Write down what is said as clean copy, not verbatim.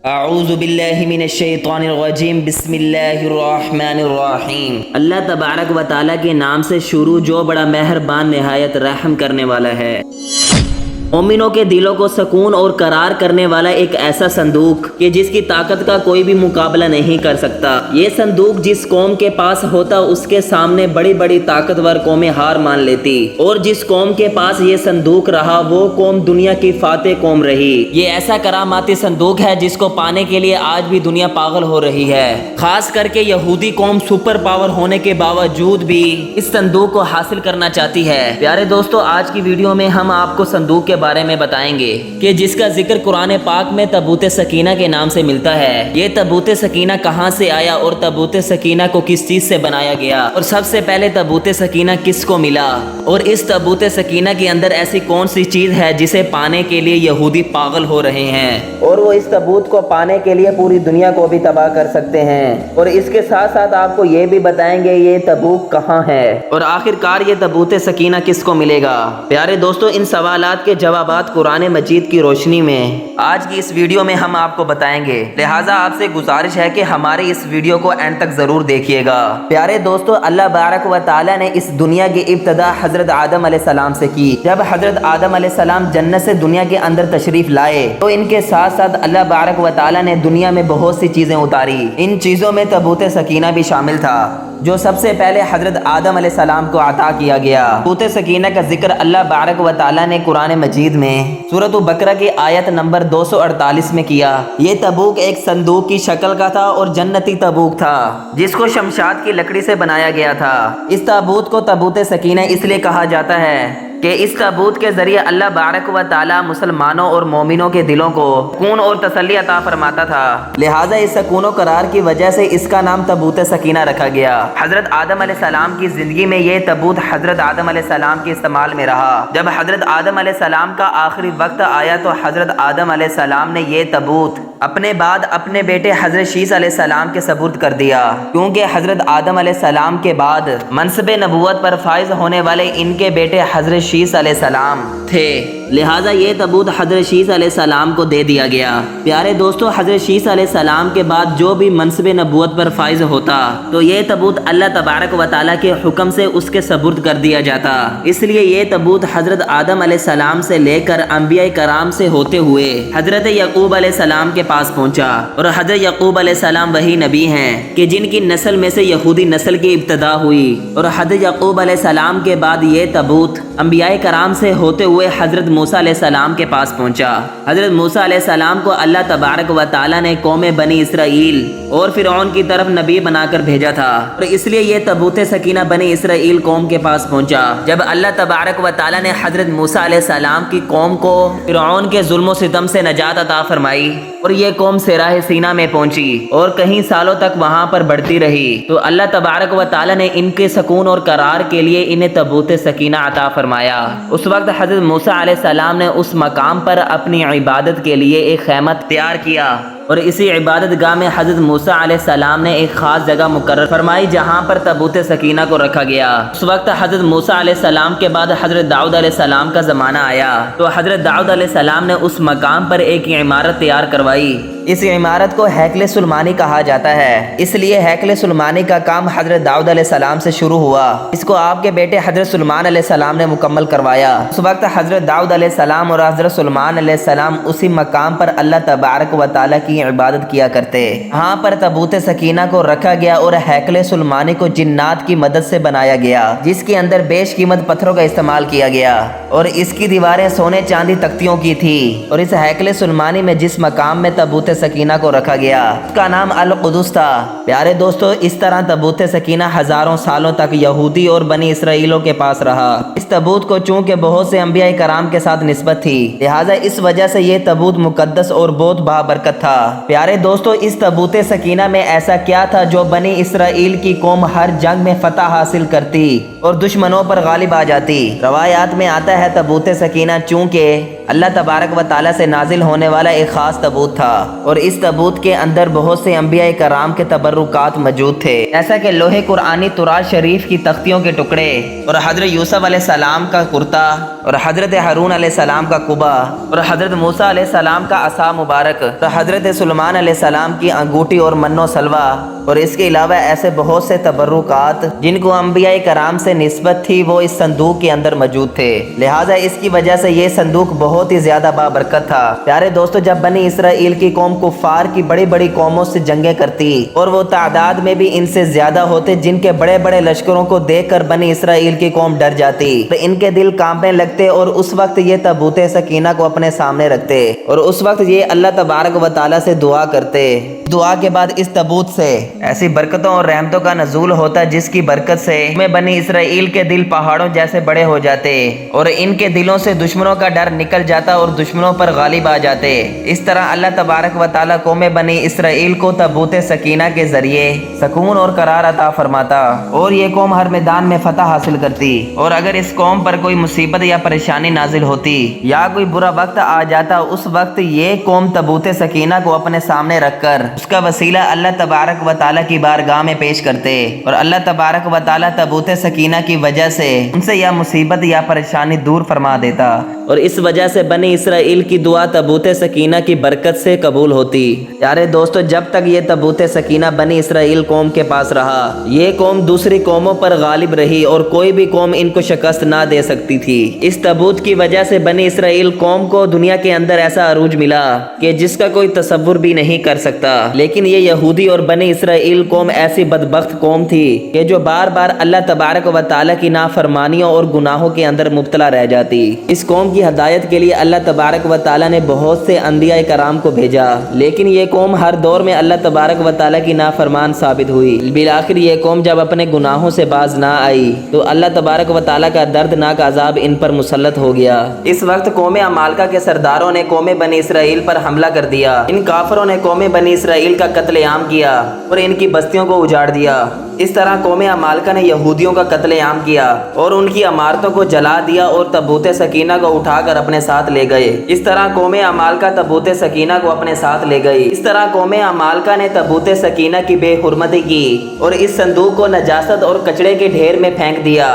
اعوذ باللہ من الشیطان الرجیم بسم اللہ الرحمن الرحیم۔ اللہ تبارک و تعالیٰ کے نام سے شروع جو بڑا مہربان نہایت رحم کرنے والا ہے۔ مومنوں کے دلوں کو سکون اور قرار کرنے والا ایک ایسا صندوق کہ جس کی طاقت کا کوئی بھی مقابلہ نہیں کر سکتا۔ یہ صندوق جس قوم کے پاس ہوتا اس کے سامنے بڑی بڑی طاقتور قومیں ہار مان لیتی، اور جس قوم کے پاس یہ صندوق رہا وہ قوم دنیا کی فاتح قوم رہی۔ یہ ایسا کراماتی صندوق ہے جس کو پانے کے لیے آج بھی دنیا پاگل ہو رہی ہے۔ خاص کر کے یہودی قوم سپر پاور ہونے کے باوجود بھی اس صندوق کو حاصل کرنا چاہتی ہے۔ پیارے دوستو، آج کی ویڈیو میں ہم آپ کو صندوق کے بارے میں بتائیں گے کہ جس کا ذکر قرآن پاک میں تابوت سکینہ کے نام سے ملتا ہے۔ یہ تابوت سکینہ کہاں سے آیا اور تابوت سکینہ کو کس چیز سے بنایا گیا، اور سب سے پہلے تابوت سکینہ کس کو ملا، اور اس تابوت سکینہ کے اندر ایسی کون سی چیز ہے جسے پانے کے لیے یہودی پاگل ہو رہے ہیں، اور وہ اس تابوت کو پانے کے لیے پوری دنیا کو بھی تباہ کر سکتے ہیں۔ اور اس کے ساتھ ساتھ آپ کو یہ بھی بتائیں گے یہ تبوک کہاں ہے، اور آخر کار یہ تابوت سکینہ کس کو ملے گا۔ پیارے دوستو، ان سوالات کے جوابات قرآن مجید کی روشنی میں آج کی اس ویڈیو میں ہم آپ کو بتائیں گے، لہٰذا آپ سے گزارش ہے کہ ہماری اس ویڈیو کو اینڈ تک ضرور دیکھیے گا۔ پیارے دوستو، اللہ بارک و تعالیٰ نے اس دنیا کی ابتدا حضرت آدم علیہ السلام سے کی۔ جب حضرت آدم علیہ السلام جنت سے دنیا کے اندر تشریف لائے تو ان کے ساتھ ساتھ اللہ بارک و تعالیٰ نے دنیا میں بہت سی چیزیں اتاری۔ ان چیزوں میں تابوت سکینہ بھی شامل تھا، جو سب سے پہلے حضرت آدم علیہ السلام کو عطا کیا گیا۔ تابوت سکینہ کا ذکر اللہ بارک و تعالیٰ نے قرآن مجید میں سورۃ بقرہ کی آیت نمبر 248 میں کیا۔ یہ تابوت ایک صندوق کی شکل کا تھا اور جنتی تابوت تھا جس کو شمشاد کی لکڑی سے بنایا گیا تھا۔ اس تابوت کو تابوت سکینہ اس لیے کہا جاتا ہے کہ اس تابوت کے ذریعے اللہ بارک و تعالیٰ مسلمانوں اور مومنوں کے دلوں کو سکون اور تسلی عطا فرماتا تھا، لہٰذا اس سکون و قرار کی وجہ سے اس کا نام تابوت سکینہ رکھا گیا۔ حضرت آدم علیہ السلام کی زندگی میں یہ تابوت حضرت آدم علیہ السلام کے استعمال میں رہا۔ جب حضرت آدم علیہ السلام کا آخری وقت آیا تو حضرت آدم علیہ السلام نے یہ تابوت اپنے بعد اپنے بیٹے حضرت شیس علیہ السلام کے سپرد کر دیا، کیونکہ حضرت آدم علیہ السلام کے بعد منصب نبوت پر فائز ہونے والے ان کے بیٹے حضرت شیس علیہ السلام تھے، لہٰذا یہ تابوت حضرت شیس علیہ السلام کو دے دیا گیا۔ پیارے دوستو، حضرت شیس علیہ السلام کے بعد جو بھی منصب نبوت پر فائز ہوتا تو یہ تابوت اللہ تبارک و تعالیٰ کے حکم سے اس کے سپرد کر دیا جاتا۔ اس لیے یہ تابوت حضرت آدم علیہ السلام سے لے کر انبیاء کرام سے ہوتے ہوئے حضرت یعقوب علیہ السلام کے پاس پہنچا، اور حضرت یعقوب علیہ السلام وہی نبی ہیں کہ جن کی نسل میں سے یہودی نسل کی ابتدا ہوئی، اور حضرت یعقوب علیہ السلام کے بعد یہ تابوت انبیاء کرام سے ہوتے ہوئے حضرت موسیٰ علیہ السلام کے پاس پہنچا۔ حضرت موسیٰ علیہ السلام کو اللہ تبارک و تعالیٰ نے قوم بنی اسرائیل اور فرعون کی طرف نبی بنا کر بھیجا تھا، اور اس لیے یہ تابوت سکینہ بنی اسرائیل قوم کے پاس پہنچا۔ جب اللہ تبارک و تعالیٰ نے حضرت موسیٰ علیہ السلام کی قوم کو فرعون کے ظلم و ستم سے نجات عطا فرمائی اور یہ قوم صحرائے سینا میں پہنچی اور کئی سالوں تک وہاں پر بڑھتی رہی، تو اللہ تبارک و تعالیٰ نے ان کے سکون اور قرار کے لیے انہیں تابوت سکینہ عطا فرمایا۔ اس وقت حضرت موسیٰ علیہ السلام نے اس مقام پر اپنی عبادت کے لیے ایک خیمہ تیار کیا، اور اسی عبادت گاہ میں حضرت موسیٰ علیہ السلام نے ایک خاص جگہ مقرر فرمائی جہاں پر تابوت سکینہ کو رکھا گیا۔ اس وقت حضرت موسیٰ علیہ السلام کے بعد حضرت داؤد علیہ السلام کا زمانہ آیا، تو حضرت داؤد علیہ السلام نے اس مقام پر ایک عمارت تیار کروائی۔ اس عمارت کو ہیکل سلیمانی کہا جاتا ہے، اس لیے ہیکل سلیمانی کا کام حضرت داؤد علیہ السلام سے شروع ہوا۔ اس کو آپ کے بیٹے حضرت سلیمان علیہ السلام نے مکمل کروایا۔ اس وقت حضرت داؤد علیہ السلام اور حضرت سلیمان علیہ السلام اسی مقام پر اللہ تبارک و تعالیٰ کی عبادت کیا کرتے۔ وہاں پر تابوت سکینہ کو رکھا گیا اور ہیکل سلیمانی کو جنات کی مدد سے بنایا گیا، جس کے اندر بیش قیمت پتھروں کا استعمال کیا گیا، اور اس کی دیواریں سونے چاندی تختیوں کی تھی۔ اور اس ہیکل سلیمانی میں جس مقام میں تابوت سکینہ کو رکھا گیا اس کا نام القدس تھا۔ پیارے دوستو، اس طرح تابوت سکینہ ہزاروں سالوں تک یہودی اور بنی اسرائیلوں کے پاس رہا۔ اس تابوت کو چونکہ بہت سے انبیاء کرام کے ساتھ نسبت تھی، لہٰذا اس وجہ سے یہ تابوت مقدس اور بہت بابرکت تھا۔ پیارے دوستو، اس تابوت سکینہ میں ایسا کیا تھا جو بنی اسرائیل کی قوم ہر جنگ میں فتح حاصل کرتی اور دشمنوں پر غالب آ جاتی؟ روایات میں آتا ہے تابوت سکینہ چونکہ اللہ تبارک و تعالیٰ سے نازل ہونے والا ایک خاص تابوت تھا، اور اس تابوت کے اندر بہت سے انبیاء کرام کے تبرکات موجود تھے، جیسا کہ لوح قرآنی تراث شریف کی تختیوں کے ٹکڑے، اور حضرت یوسف علیہ السلام کا کرتا، اور حضرت ہارون علیہ السلام کا قبا، اور حضرت موسیٰ علیہ السلام کا عصا مبارک، اور حضرت سلیمان علیہ السلام کی انگوٹھی اور منو سلوا اور اس کے علاوہ ایسے بہت سے تبرکات جن کو انبیاء کرام سے نسبت تھی وہ اس صندوق کے اندر موجود تھے، لہٰذا اس کی وجہ سے یہ صندوق بہت ہی زیادہ بابرکت تھا۔ پیارے دوستو، جب بنی اسرائیل کی قوم کفار کی بڑی بڑی قوموں سے جنگیں کرتی اور وہ تعداد میں بھی ان سے زیادہ ہوتے، جن کے بڑے بڑے لشکروں کو دیکھ کر بنی اسرائیل کی قوم ڈر جاتی تو ان کے دل کانپنے لگتے اور اس وقت یہ تابوت سکینہ کو اپنے سامنے رکھتے اور اس وقت یہ اللہ تبارک و تعالیٰ سے دعا کرتے۔ دعا کے بعد اس تابوت سے ایسی برکتوں اور رحمتوں کا نزول ہوتا جس کی برکت سے میں بنی اسرائیل کے دل پہاڑوں جیسے بڑے ہو جاتے اور ان کے دلوں سے دشمنوں کا ڈر نکل جاتا اور دشمنوں پر غالب آ جاتے۔ اس طرح اللہ تبارک و تعالیٰ قوم بنی اسرائیل کو تابوت سکینہ کے ذریعے سکون اور قرار عطا فرماتا اور یہ قوم ہر میدان میں فتح حاصل کرتی، اور اگر اس قوم پر کوئی مصیبت یا پریشانی نازل ہوتی یا کوئی برا وقت آ جاتا، اس وقت یہ قوم تابوت سکینہ کو اپنے سامنے رکھ کر اس کا وسیلہ اللہ تبارک و تعالیٰ کی بارگاہ میں پیش کرتے اور اللہ تبارک و تعالیٰ تابوت سکینہ کی وجہ سے ان سے یا مصیبت یا پریشانی دور فرما دیتا، اور اس وجہ سے بنی اسرائیل کی دعا تابوت سکینہ کی برکت سے قبول ہوتی۔ پیارے دوستو، جب تک یہ تابوت سکینہ بنی اسرائیل قوم کے پاس رہا، یہ قوم دوسری قوموں پر غالب رہی اور کوئی بھی قوم ان کو شکست نہ دے سکتی تھی۔ اس تابوت کی وجہ سے بنی اسرائیل قوم کو دنیا کے اندر ایسا عروج ملا کہ جس کا کوئی تصور بھی نہیں کر سکتا، لیکن یہ یہودی اور بنی اسرائیل قوم ایسی بدبخت قوم تھی کہ جو بار بار اللہ تبارک و تعالیٰ کی نافرمانیوں اور گناہوں کے اندر مبتلا رہ جاتی۔ اس قوم کی ہدایت کے لیے اللہ تبارک و تعالیٰ نے بہت سے انبیاء کرام کو بھیجا، لیکن یہ قوم ہر دور میں اللہ تبارک و تعالیٰ کی نافرمان ثابت ہوئی۔ بالآخر یہ قوم جب اپنے گناہوں سے باز نہ آئی تو اللہ تبارک و تعالیٰ کا دردناک عذاب ان پر مسلط ہو گیا۔ اس وقت قوم عمالقہ کے سرداروں نے قوم بنی اسرائیل پر حملہ کر دیا۔ ان کافروں نے قوم بنی اسرائیل کا قتل عام کیا اور ان کی بستیوں کو اجاڑ دیا۔ اس طرح قوم عمالقہ نے یہودیوں کا قتل عام کیا اور ان کی عمارتوں کو جلا دیا اور تابوت سکینہ کو اٹھا کر اپنے ساتھ لے گئے۔ اس طرح قوم عمالقہ تابوت سکینہ کو اپنے ساتھ لے گئی۔ اس طرح قوم عمالقہ نے تابوت سکینہ کی بے حرمتی کی اور اس صندوق کو نجاست اور کچڑے کے ڈھیر میں پھینک دیا۔